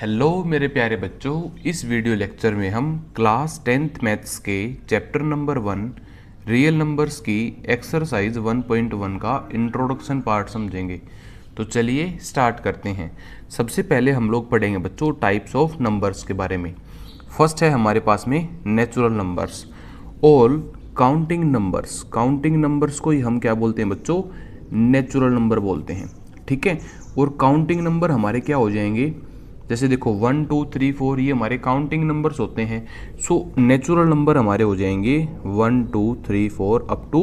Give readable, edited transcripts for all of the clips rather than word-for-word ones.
Hello मेरे प्यारे बच्चों, इस वीडियो लेक्चर में हम क्लास 10th मैथ्स के चैप्टर नंबर 1 रियल नंबर्स की एक्सरसाइज 1.1 का इंट्रोडक्शन पार्ट समझेंगे। तो चलिए स्टार्ट करते हैं। सबसे पहले हम लोग पढ़ेंगे बच्चों टाइप्स ऑफ नंबर्स के बारे में। फर्स्ट है हमारे पास में natural numbers. All counting numbers, counting numbers को ही हम क्या बोलते हैं बच्चों? नेचुरल नंबर बोलते हैं। ठीक है, और काउंटिंग नंबर हमारे क्या हो जाएंगे? जैसे देखो 1 2 3 4 ये हमारे काउंटिंग नंबर्स होते हैं। सो नेचुरल नंबर हमारे हो जाएंगे 1 2 3 4 up to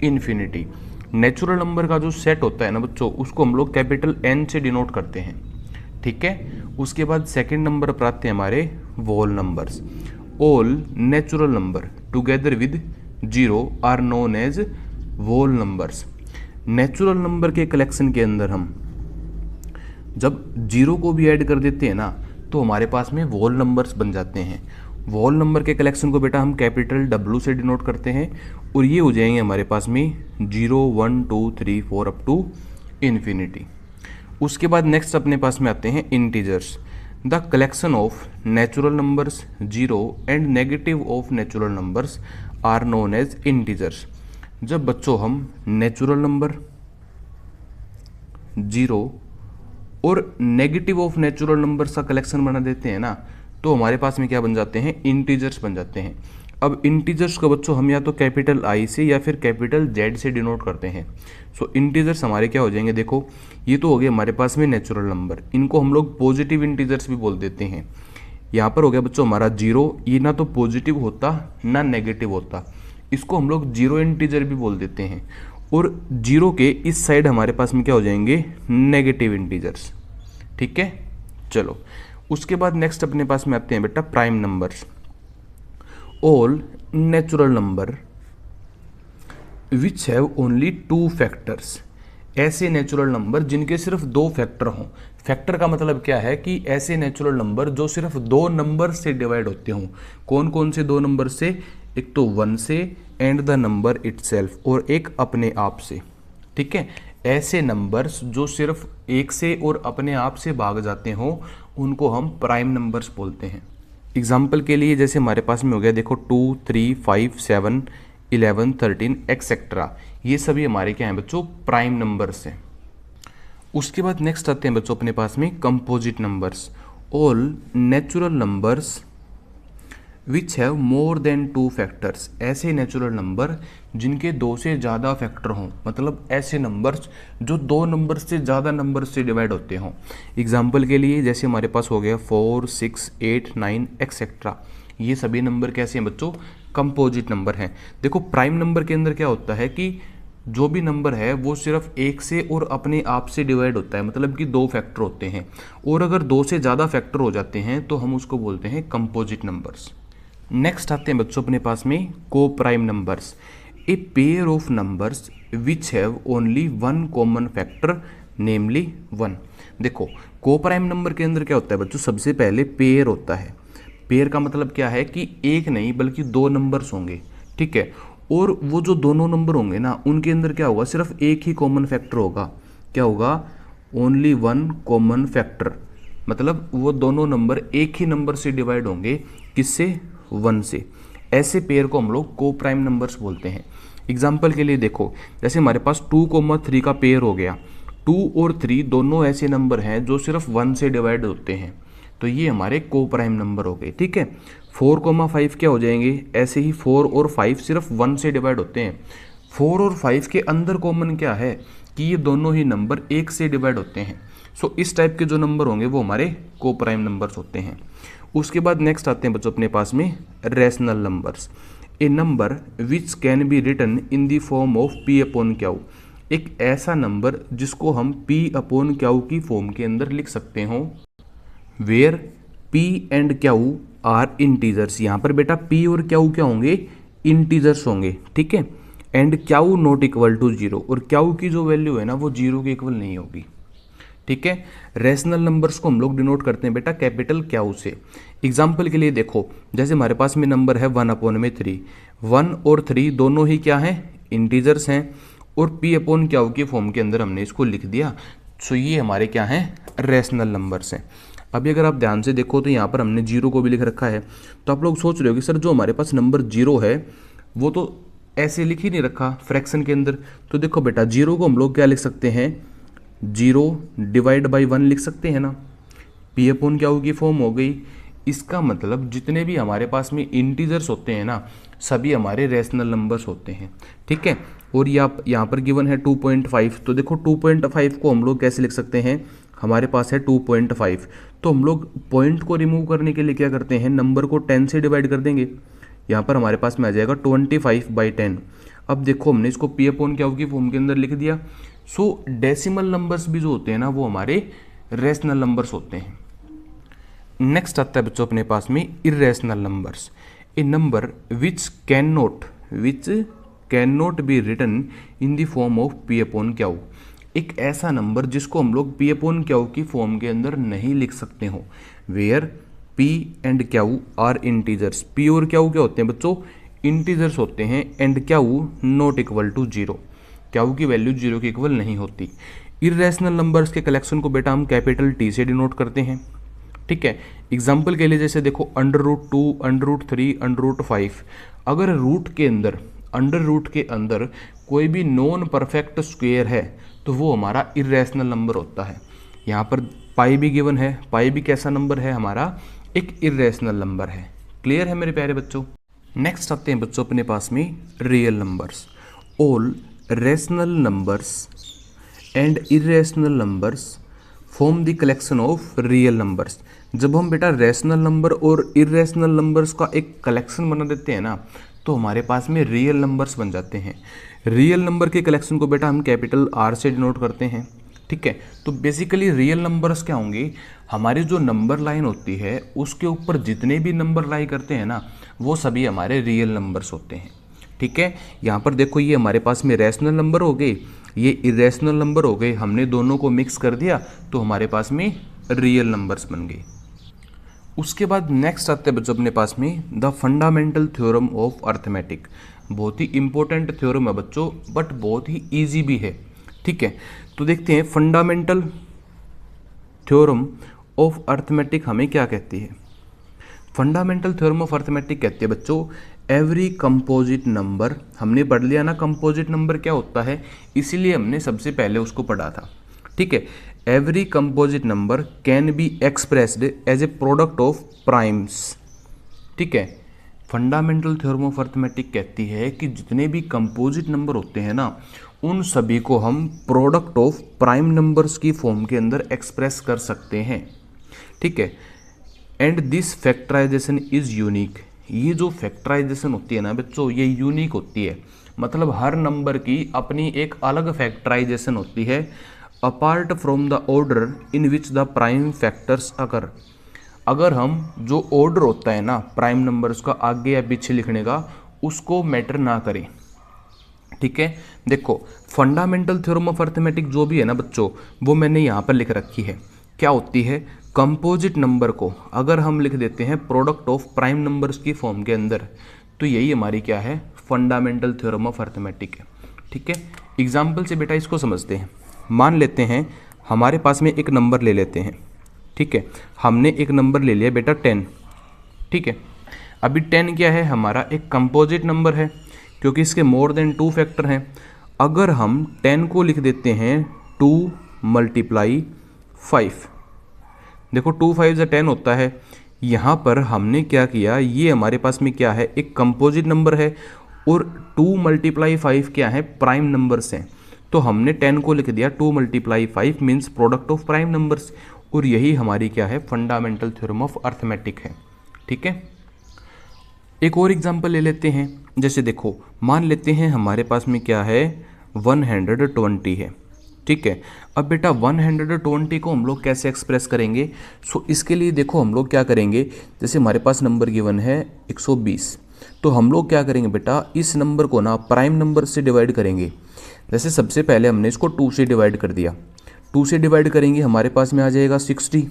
infinity. Natural number का जो सेट होता है ना बच्चों, उसको हम लोग कैपिटल एन से डिनोट करते हैं। ठीक है, उसके बाद सेकंड नंबर पर आते हैं हमारे whole numbers. All natural number together with zero are known as whole numbers. Natural number के कलेक्शन के अंदर हम जब जीरो को भी ऐड कर देते हैं ना, तो हमारे पास में वोल नंबर्स बन जाते हैं। वोल नंबर के कलेक्शन को बेटा हम कैपिटल डब्ल्यू से डिनोट करते हैं, और ये हो जाएंगे हमारे पास में 0 1 2 3 4 अप टू इन्फिनिटी। उसके बाद नेक्स्ट अपने पास में आते हैं integers. The collection of natural numbers zero and negative of natural numbers are known as integers. जब बच्चों हम नेचुरल नंबर जीरो और नेगेटिव ऑफ नेचुरल नंबर्स का कलेक्शन बना देते हैं ना, तो हमारे पास में क्या बन जाते हैं? इंटीजर्स बन जाते हैं। अब इंटीजर्स को बच्चों हम या तो कैपिटल आई से या फिर कैपिटल जेड से डिनोट करते हैं। सो इंटीजर्स हमारे क्या हो जाएंगे? देखो ये तो हो गए हमारे पास में नेचुरल नंबर, इनको हम लोग पॉजिटिव इंटीजर्स भी बोल देते हैं। यहाँ पर हो गया बच्चों हमारा जीरो, ये ना तो पॉजिटिव होता ना नेगेटिव होता, इसको हम लोग जीरो इंटीजर भी बोल देते हैं। और जीरो के इस साइड हमारे पास में क्या हो जाएंगे? Negative integers. ठीक है, चलो उसके बाद नेक्स्ट अपने पास में आते हैं बेटा prime numbers. All natural number which have only 2 factors. ऐसे नेचुरल नंबर जिनके सिर्फ 2 फैक्टर हों। फैक्टर का मतलब क्या है कि ऐसे नेचुरल नंबर जो सिर्फ 2 नंबर से डिवाइड होते हों। कौन कौन से 2 नंबर से? एक तो 1 से एंड द नंबर इटसेल्फ, और एक अपने आप से। ठीक है, ऐसे नंबर्स जो सिर्फ एक से और अपने आप से भाग जाते हों, उनको हम प्राइम नंबर्स बोलते हैं। एग्जाम्पल के लिए जैसे हमारे पास में हो गया देखो 2 3 5 7 11 13 एक्सेट्रा, ये सभी हमारे क्या हैं बच्चों? प्राइम नंबर्स हैं। उसके बाद नेक्स्ट आते हैं बच्चों अपने पास में composite numbers. All natural numbers which have more than 2 factors. ऐसे नेचुरल नंबर जिनके 2 से ज़्यादा फैक्टर हों, मतलब ऐसे नंबर्स जो 2 नंबर से ज़्यादा नंबर से डिवाइड होते हों। एग्जाम्पल के लिए जैसे हमारे पास हो गया 4 6 8 9 एक्सेट्रा, ये सभी नंबर कैसे हैं बच्चों? कंपोजिट नंबर हैं। देखो प्राइम नंबर के अंदर क्या होता है कि जो भी नंबर है वो सिर्फ एक से और अपने आप से डिवाइड होता है, मतलब कि 2 फैक्टर होते हैं। और अगर 2 से ज़्यादा फैक्टर हो जाते हैं तो हम उसको बोलते हैं कंपोजिट नंबर्स। नेक्स्ट आते हैं बच्चों अपने पास में को prime numbers. A pair of numbers which have only 1 common factor namely 1। देखो को प्राइम नंबर के अंदर क्या होता है बच्चों? सबसे पहले पेयर होता है। पेयर का मतलब क्या है कि एक नहीं बल्कि 2 नंबर्स होंगे। ठीक है, और वो जो दोनों नंबर होंगे ना, उनके अंदर क्या होगा? सिर्फ एक ही कॉमन फैक्टर होगा। क्या होगा? ओनली 1 कॉमन फैक्टर, मतलब वो दोनों नंबर एक ही नंबर से डिवाइड होंगे। किससे? 1 से। ऐसे पेयर को हम लोग को प्राइम नंबर्स बोलते हैं। एग्जाम्पल के लिए देखो जैसे हमारे पास 2, 3 का पेयर हो गया। 2 और 3 दोनों ऐसे नंबर हैं जो सिर्फ 1 से डिवाइड होते हैं, तो ये हमारे को प्राइम नंबर हो गए। ठीक है, 4, 5 क्या हो जाएंगे? ऐसे ही 4 और 5 सिर्फ 1 से डिवाइड होते हैं। 4 और 5 के अंदर कॉमन क्या है कि ये दोनों ही नंबर 1 से डिवाइड होते हैं। सो इस टाइप के जो नंबर होंगे वो हमारे को प्राइम नंबर्स होते हैं। उसके बाद नेक्स्ट आते हैं बच्चों अपने पास में rational numbers. A number which can be written in the form of P upon Q. एक ऐसा नंबर जिसको हम पी अपॉन क्यू की फॉर्म के अंदर लिख सकते हो, where P and Q are integers. यहाँ पर बेटा पी और क्यू क्या होंगे? इंटीजर्स होंगे। ठीक है, and Q not equal to 0, और क्यू की जो वैल्यू है ना वो 0 के इक्वल नहीं होगी। ठीक है, रेशनल नंबर्स को हम लोग डिनोट करते हैं बेटा कैपिटल क्यू से। एग्जाम्पल के लिए देखो जैसे हमारे पास में नंबर है 1/3। 1 और 3 दोनों ही क्या हैं? इंटीजर्स हैं, और पी अपॉन क्यू की फॉर्म के अंदर हमने इसको लिख दिया। सो ये हमारे क्या हैं? रेशनल नंबर्स हैं। अभी अगर आप ध्यान से देखो तो यहाँ पर हमने 0 को भी लिख रखा है। तो आप लोग सोच रहे हो कि सर जो हमारे पास नंबर 0 है वो तो ऐसे लिख ही नहीं रखा फ्रैक्शन के अंदर। तो देखो बेटा 0 को हम लोग क्या लिख सकते हैं, 0 डिवाइड बाई 1 लिख सकते हैं ना, पी अपॉन क्या होगी फॉर्म हो गई। इसका मतलब जितने भी हमारे पास में इंटीजर्स होते हैं ना सभी हमारे रेशनल नंबर्स होते हैं, ठीक है। और यहाँ पर गिवन है 2.5, तो देखो 2.5 को हम लोग कैसे लिख सकते हैं, हमारे पास है 2.5, तो हम लोग पॉइंट को रिमूव करने के लिए क्या करते हैं, नंबर को 10 से डिवाइड कर देंगे। यहाँ पर हमारे पास में आ जाएगा 25/10। अब देखो हमने इसको पी अपॉन क्या होगी फॉर्म के अंदर लिख दिया। सो डेसिमल नंबर्स भी जो होते हैं ना वो हमारे रेशनल नंबर्स होते हैं। नेक्स्ट आता है बच्चों अपने पास में irrational numbers. A number which can not be written in the form of P upon Q. एक ऐसा नंबर जिसको हम लोग पी अपॉन क्यू की फॉर्म के अंदर नहीं लिख सकते हो। Where P and Q are integers. P और क्यू क्या होते हैं बच्चों, इंटीजर्स होते हैं। And Q not equal to 0, Q की वैल्यू 0 के इक्वल नहीं होती। इरेशनल नंबर्स के कलेक्शन को बेटा हम कैपिटल टी से डिनोट करते हैं, ठीक है। एग्जाम्पल के लिए जैसे देखो √2, √3, √5। अगर अंडर रूट के अंदर कोई भी नॉन परफेक्ट स्क्वायर है तो वो हमारा इरेशनल नंबर होता है। यहाँ पर पाई भी गिवन है, पाई भी कैसा नंबर है, हमारा एक इरेशनल नंबर है। क्लियर है मेरे प्यारे बच्चों। नेक्स्ट आते हैं बच्चों अपने पास में real numbers. All rational numbers and irrational numbers form the collection of real numbers. जब हम बेटा रेशनल नंबर और इरेशनल नंबर्स का एक कलेक्शन बना देते हैं ना तो हमारे पास में रियल नंबर्स बन जाते हैं। रियल नंबर के कलेक्शन को बेटा हम कैपिटल आर से डिनोट करते हैं, ठीक है। तो बेसिकली रियल नंबर्स क्या होंगे, हमारी जो नंबर लाइन होती है उसके ऊपर जितने भी नंबर लाई करते हैं ना वो सभी हमारे रियल नंबर्स होते हैं, ठीक है। यहाँ पर देखो ये हमारे पास में रेशनल नंबर हो गए, ये इरेशनल नंबर हो गए, हमने दोनों को मिक्स कर दिया तो हमारे पास में रियल नंबर्स बन गए। उसके बाद नेक्स्ट आते हैं बच्चों अपने पास में the fundamental theorem of arithmetic. बहुत ही इंपॉर्टेंट थ्योरम है बच्चों, बट बहुत ही इजी भी है, ठीक है। तो देखते हैं फंडामेंटल थ्योरम ऑफ अर्थमेटिक हमें क्या कहती है। फंडामेंटल थ्योरम ऑफ अर्थमेटिक कहती है बच्चों एवरी कंपोजिट नंबर। हमने पढ़ लिया ना कंपोजिट नंबर क्या होता है, इसीलिए हमने सबसे पहले उसको पढ़ा था, ठीक है। Every composite number can be expressed as a product of primes, ठीक है। फंडामेंटल थ्योरम ऑफ अर्थमेटिक कहती है कि जितने भी कंपोजिट नंबर होते हैं ना उन सभी को हम प्रोडक्ट ऑफ प्राइम नंबर्स की फॉर्म के अंदर एक्सप्रेस कर सकते हैं, ठीक है। And this factorisation is unique. ये जो फैक्टराइजेशन होती है ना बच्चों ये यूनिक होती है, मतलब हर नंबर की अपनी एक अलग फैक्टराइजेशन होती है apart from the order in which the prime factors occur. अगर हम जो ऑर्डर होता है ना प्राइम नंबर्स का आगे या पीछे लिखने का उसको मैटर ना करें, ठीक है। देखो फंडामेंटल थ्योरम ऑफ अर्थमेटिक जो भी है ना बच्चों वो मैंने यहाँ पर लिख रखी है। क्या होती है, कंपोजिट नंबर को अगर हम लिख देते हैं प्रोडक्ट ऑफ प्राइम नंबर्स की फॉर्म के अंदर तो यही हमारी क्या है फंडामेंटल थ्योरम ऑफ अर्थमेटिक है, ठीक है। एग्जाम्पल से बेटा इसको समझते हैं। मान लेते हैं हमारे पास में एक नंबर ले लेते हैं, ठीक है। हमने एक नंबर ले लिया बेटा 10, ठीक है। अभी 10 क्या है, हमारा एक कंपोजिट नंबर है क्योंकि इसके मोर देन 2 फैक्टर हैं। अगर हम 10 को लिख देते हैं 2 × 5, देखो 2 × 5 = 10 होता है। यहाँ पर हमने क्या किया, ये हमारे पास में क्या है एक कंपोजिट नंबर है और 2 × 5 क्या है प्राइम नंबर्स हैं। तो हमने 10 को लिख दिया 2 × 5 means product of prime numbers, और यही हमारी क्या है फंडामेंटल थ्योरम ऑफ अर्थमेटिक है, ठीक है। एक और एग्जांपल ले लेते हैं। जैसे देखो मान लेते हैं हमारे पास में क्या है 120 है, ठीक है। अब बेटा 120 को हम लोग कैसे एक्सप्रेस करेंगे, सो इसके लिए देखो हम लोग क्या करेंगे, जैसे हमारे पास नंबर गिवन है 120, तो हम लोग क्या करेंगे बेटा इस नंबर को ना प्राइम नंबर से डिवाइड करेंगे। जैसे सबसे पहले हमने इसको 2 से डिवाइड कर दिया, 2 से डिवाइड करेंगे हमारे पास में आ जाएगा 60,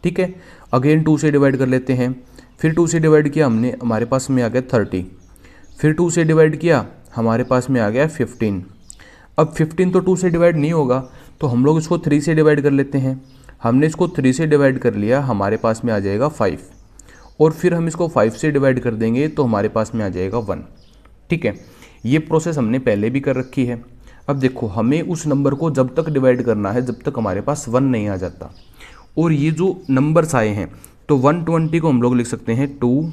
ठीक है। अगेन 2 से डिवाइड कर लेते हैं, फिर 2 से डिवाइड किया हमने, हमारे पास में आ गया 30, फिर 2 से डिवाइड किया हमारे पास में आ गया 15। अब 15 तो 2 से डिवाइड नहीं होगा तो हम लोग इसको 3 से डिवाइड कर लेते हैं, हमने इसको 3 से डिवाइड कर लिया, हमारे पास में आ जाएगा 5, और फिर हम इसको 5 से डिवाइड कर देंगे तो हमारे पास में आ जाएगा 1। ठीक है, ये प्रोसेस हमने पहले भी कर रखी है। अब देखो, हमें उस नंबर को जब तक डिवाइड करना है जब तक हमारे पास 1 नहीं आ जाता। और ये जो नंबर्स आए हैं तो 120 को हम लोग लिख सकते हैं 2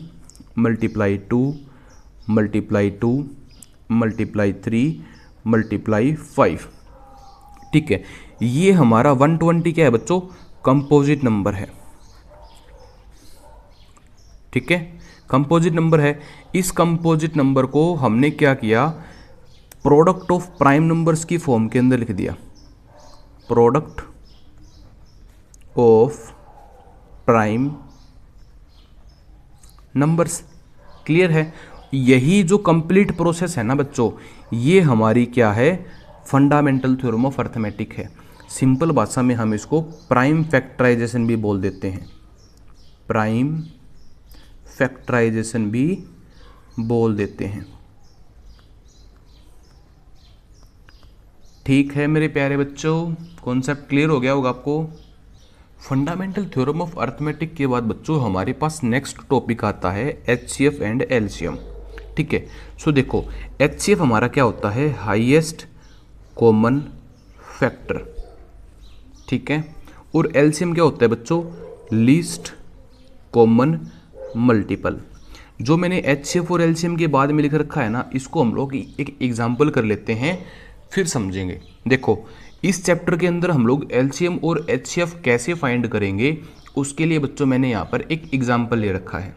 मल्टीप्लाई 2 मल्टीप्लाई 2 मल्टीप्लाई 3 मल्टीप्लाई 5। ठीक है, ये हमारा 120 क्या है बच्चों, कंपोजिट नंबर है। ठीक है, कंपोजिट नंबर है। इस कंपोजिट नंबर को हमने क्या किया, प्रोडक्ट ऑफ प्राइम नंबर्स की फॉर्म के अंदर लिख दिया। Product of prime numbers. Clear है? यही जो कंप्लीट प्रोसेस है ना बच्चों, ये हमारी क्या है, फंडामेंटल थ्योरम ऑफ अर्थमेटिक है। सिंपल भाषा में हम इसको प्राइम फैक्टराइजेशन भी बोल देते हैं, प्राइम फैक्टराइजेशन भी बोल देते हैं। ठीक है मेरे प्यारे बच्चों, कॉन्सेप्ट क्लियर हो गया होगा आपको। फंडामेंटल थ्योरम ऑफ अर्थमेटिक के बाद बच्चों हमारे पास नेक्स्ट टॉपिक आता है HCF एंड LCM। ठीक है, सो देखो HCF हमारा क्या होता है, हाईएस्ट कॉमन फैक्टर। ठीक है, और LCM क्या होता है बच्चों, लीस्ट कॉमन मल्टीपल। जो मैंने HCF और LCM के बाद में लिख रखा है ना, इसको हम लोग एक एग्जाम्पल कर लेते हैं, फिर समझेंगे। देखो, इस चैप्टर के अंदर हम लोग LCM और HCF कैसे फाइंड करेंगे, उसके लिए बच्चों मैंने यहाँ पर एक एग्जाम्पल ले रखा है।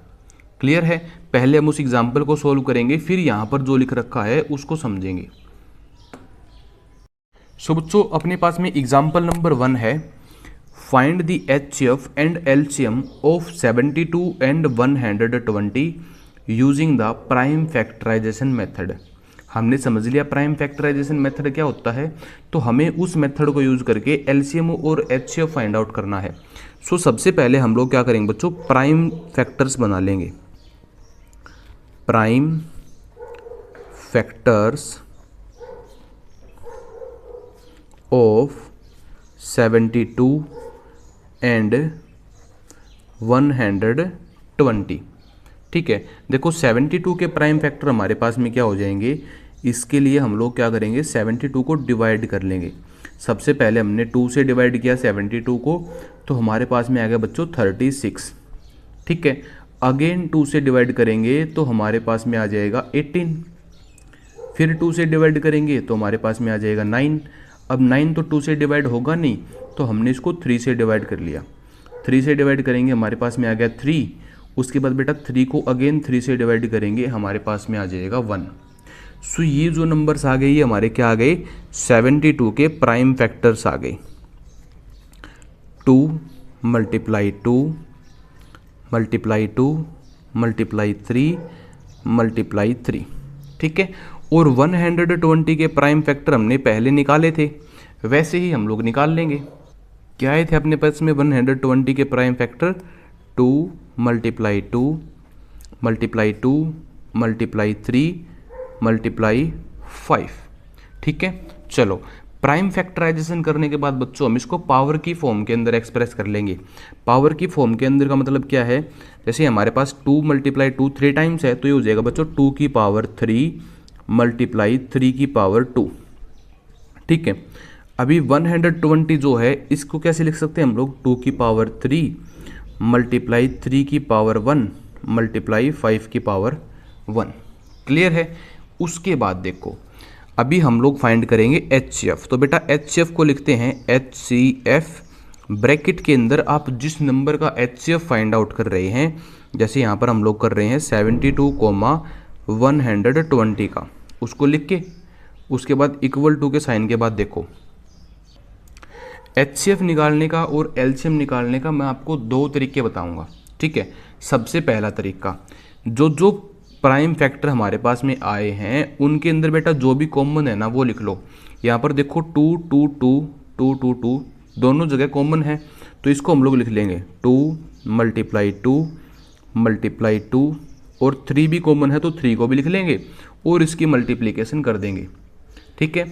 क्लियर है? पहले हम उस एग्जाम्पल को सोल्व करेंगे, फिर यहाँ पर जो लिख रखा है उसको समझेंगे। सो बच्चों, अपने पास में एग्जाम्पल नंबर 1 है, find the HCF and LCM of 72 and 120 using the prime factorisation method. हमने समझ लिया प्राइम फैक्टराइजेशन मेथड क्या होता है, तो हमें उस मेथड को यूज करके LCM और HCF फाइंड आउट करना है। सो सबसे पहले हम लोग क्या करेंगे बच्चों, प्राइम फैक्टर्स बना लेंगे। Prime factors of 72 and 120। ठीक है, देखो 72 के प्राइम फैक्टर हमारे पास में क्या हो जाएंगे, इसके लिए हम लोग क्या करेंगे, 72 को डिवाइड कर लेंगे। सबसे पहले हमने 2 से डिवाइड किया 72 को, तो हमारे पास में आ गया बच्चों 36। ठीक है, अगेन 2 से डिवाइड करेंगे तो हमारे पास में आ जाएगा 18। फिर 2 से डिवाइड करेंगे तो हमारे पास में आ जाएगा 9। अब 9 तो 2 से डिवाइड होगा नहीं, तो हमने इसको 3 से डिवाइड कर लिया। 3 से डिवाइड करेंगे हमारे पास में आ गया 3। उसके बाद बेटा 3 को अगेन 3 से डिवाइड करेंगे, हमारे पास में आ जाएगा 1। सो ये जो नंबर्स आ गए ये हमारे क्या आ गए, 72 के प्राइम फैक्टर्स आ गए। 2 मल्टीप्लाई 2 मल्टीप्लाई 2 मल्टीप्लाई 3 मल्टीप्लाई 3। ठीक है, और 120 के प्राइम फैक्टर हमने पहले निकाले थे, वैसे ही हम लोग निकाल लेंगे। क्या आए थे अपने पास में 120 के prime factor, 2 multiply 2 multiply 2 multiply 3 multiply 5। ठीक है, चलो प्राइम फैक्टराइजेशन करने के बाद बच्चों हम इसको पावर की फॉर्म के अंदर एक्सप्रेस कर लेंगे। पावर की फॉर्म के अंदर का मतलब क्या है, जैसे हमारे पास 2 मल्टीप्लाई 2 3 टाइम्स है, तो ये हो जाएगा बच्चों 2 की पावर 3 मल्टीप्लाई 3 की पावर 2। ठीक है, अभी 120 जो है इसको कैसे लिख सकते हैं हम लोग, 2 की पावर 3 मल्टीप्लाई 3 की पावर 1 मल्टीप्लाई 5 की पावर 1। क्लियर है? उसके बाद देखो अभी हम लोग फाइंड करेंगे HCF। तो बेटा HCF को लिखते हैं HCF, ब्रैकेट के अंदर आप जिस नंबर का HCF फाइंड आउट कर रहे हैं, जैसे यहाँ पर हम लोग कर रहे हैं 72, 120 का, उसको लिख के उसके बाद इक्वल टू के साइन के बाद देखो HCF निकालने का और LCM निकालने का मैं आपको 2 तरीके बताऊंगा। ठीक है, सबसे पहला तरीका, जो प्राइम फैक्टर हमारे पास में आए हैं उनके अंदर बेटा जो भी कॉमन है ना वो लिख लो। यहाँ पर देखो 2 2 2 2 2 2 दोनों जगह कॉमन है, तो इसको हम लोग लिख लेंगे 2 मल्टीप्लाई 2 मल्टीप्लाई 2, और 3 भी कॉमन है तो 3 को भी लिख लेंगे और इसकी मल्टीप्लिकेशन कर देंगे। ठीक है,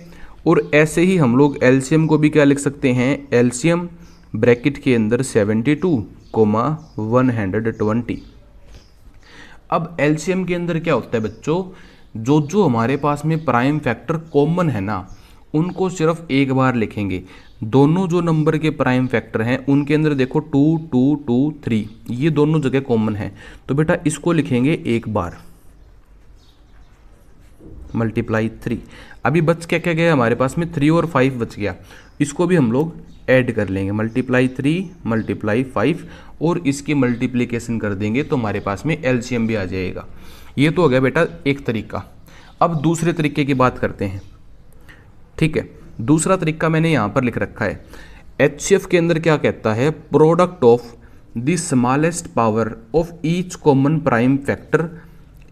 और ऐसे ही हम लोग LCM को भी क्या लिख सकते हैं, LCM ब्रैकेट के अंदर 72 कोमा 120। अब एलसीएम के अंदर क्या होता है बच्चों, जो जो हमारे पास में प्राइम फैक्टर कॉमन है ना उनको सिर्फ एक बार लिखेंगे। दोनों जो नंबर के प्राइम फैक्टर हैं उनके अंदर देखो 2 2 2 3 ये दोनों जगह कॉमन है, तो बेटा इसको लिखेंगे एक बार मल्टीप्लाई 3। अभी बच क्या क्या गया हमारे पास में 3 और 5 बच गया, इसको भी हम लोग ऐड कर लेंगे मल्टीप्लाई 3 मल्टीप्लाई 5 और इसकी मल्टीप्लिकेशन कर देंगे तो हमारे पास में एलसीएम भी आ जाएगा। ये तो हो गया बेटा एक तरीका। अब दूसरे तरीके की बात करते हैं, ठीक है। दूसरा तरीका मैंने यहाँ पर लिख रखा है, एचसीएफ के अंदर क्या कहता है, product of the smallest power of each common prime factor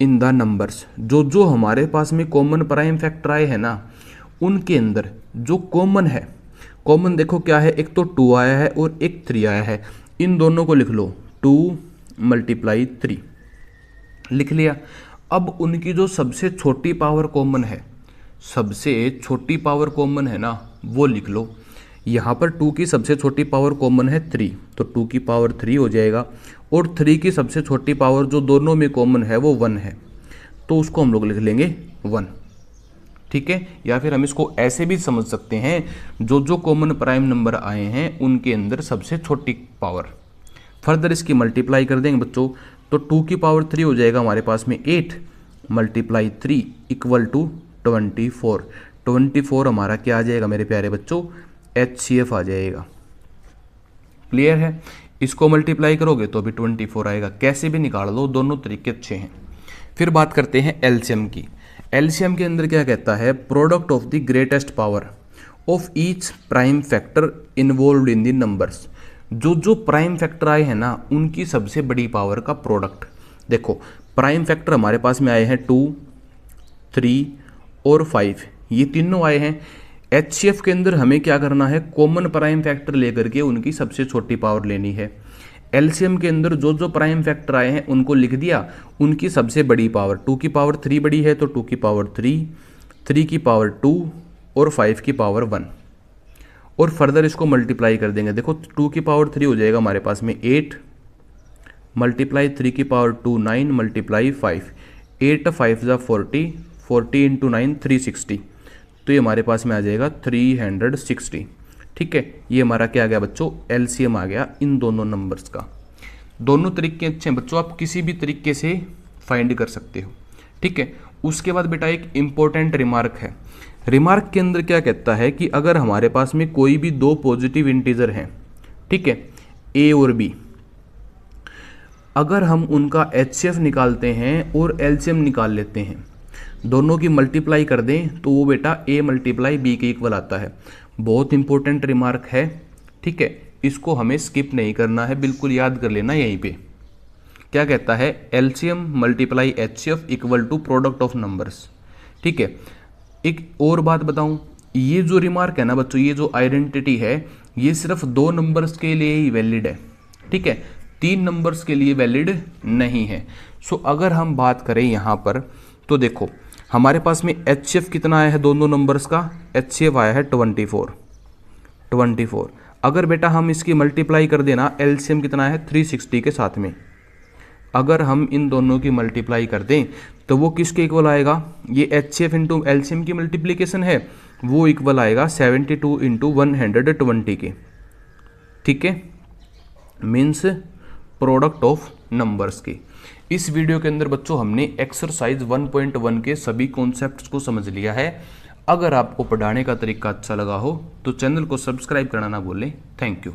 in the numbers. जो जो हमारे पास में कॉमन प्राइम फैक्टर आए हैं ना उनके अंदर जो कॉमन है, कॉमन देखो क्या है, एक तो 2 आया है और एक 3 आया है, इन दोनों को लिख लो 2 मल्टीप्लाई 3 लिख लिया। अब उनकी जो सबसे छोटी पावर कॉमन है, सबसे छोटी पावर कॉमन है ना वो लिख लो। यहाँ पर 2 की सबसे छोटी पावर कॉमन है 3, तो 2 की पावर 3 हो जाएगा और 3 की सबसे छोटी पावर जो दोनों में कॉमन है वो 1 है, तो उसको हम लोग लिख लेंगे 1, ठीक है। या फिर हम इसको ऐसे भी समझ सकते हैं, जो जो कॉमन प्राइम नंबर आए हैं उनके अंदर सबसे छोटी पावर। फर्दर इसकी मल्टीप्लाई कर देंगे बच्चों, तो 2 की पावर 3 हो जाएगा हमारे पास में 8 मल्टीप्लाई 3 इक्वल टू 24। 24 हमारा क्या आ जाएगा मेरे प्यारे बच्चों, एचसीएफ आ जाएगा। क्लियर है, इसको मल्टीप्लाई करोगे तो भी 24 आएगा, कैसे भी निकाल लो, दोनों तरीके अच्छे हैं। फिर बात करते हैं एलसीएम की। एलसीएम के अंदर क्या कहता है, product of the greatest power of each prime factor involved in the numbers. जो जो प्राइम फैक्टर आए हैं ना उनकी सबसे बड़ी पावर का प्रोडक्ट। देखो प्राइम फैक्टर हमारे पास में आए हैं 2 3 और 5, ये तीनों आए हैं। एचसीएफ के अंदर हमें क्या करना है, कॉमन प्राइम फैक्टर लेकर के उनकी सबसे छोटी पावर लेनी है। एलसीएम के अंदर जो जो प्राइम फैक्टर आए हैं उनको लिख दिया, उनकी सबसे बड़ी पावर 2 की पावर 3 बड़ी है तो 2 की पावर 3, 3 की पावर 2 और 5 की पावर 1, और फर्दर इसको मल्टीप्लाई कर देंगे। देखो 2 की पावर 3 हो जाएगा हमारे पास में 8 मल्टीप्लाई 3 की पावर 2 9 मल्टीप्लाई 5, 8 5 ज़ा 40, 40 इंटू 9 360, तो ये हमारे पास में आ जाएगा 360, ठीक है। ये हमारा क्या आ गया बच्चों, एलसीएम आ गया इन दोनों नंबर्स का। दोनों तरीके अच्छे हैं बच्चों, आप किसी भी तरीके से फाइंड कर सकते हो, ठीक है। उसके बाद बेटा एक इम्पोर्टेंट रिमार्क है। रिमार्क के अंदर क्या कहता है कि अगर हमारे पास में कोई भी दो पॉजिटिव इंटीजर हैं, ठीक है, ए और बी, अगर हम उनका एचसीएफ निकालते हैं और एलसीएम निकाल लेते हैं, दोनों की मल्टीप्लाई कर दें तो वो बेटा ए मल्टीप्लाई बी के इक्वल आता है। बहुत इंपॉर्टेंट रिमार्क है, ठीक है, इसको हमें स्किप नहीं करना है, बिल्कुल याद कर लेना। यहीं पे क्या कहता है, LCM multiply HCF equal to product of numbers, ठीक है। एक और बात बताऊं, ये जो रिमार्क है ना बच्चों, ये जो आइडेंटिटी है, ये सिर्फ 2 नंबर्स के लिए ही वैलिड है, ठीक है, 3 नंबर्स के लिए वैलिड नहीं है। सो अगर हम बात करें यहाँ पर तो देखो हमारे पास में एचसीएफ कितना आया है दोनों नंबर्स का, एचसीएफ आया है 24। अगर बेटा हम इसकी मल्टीप्लाई कर देना, एलसीएम कितना है 360 के साथ में, अगर हम इन दोनों की मल्टीप्लाई कर दें तो वो किसके इक्वल आएगा, ये एचसीएफ इंटू एलसीएम की मल्टीप्लिकेशन है, वो इक्वल आएगा 72 इंटू 120 के, ठीक है, मीन्स प्रोडक्ट ऑफ नंबर्स की। इस वीडियो के अंदर बच्चों हमने एक्सरसाइज 1.1 के सभी कॉन्सेप्ट्स को समझ लिया है। अगर आपको पढ़ाने का तरीका अच्छा लगा हो तो चैनल को सब्सक्राइब करना ना भूलें। Thank you.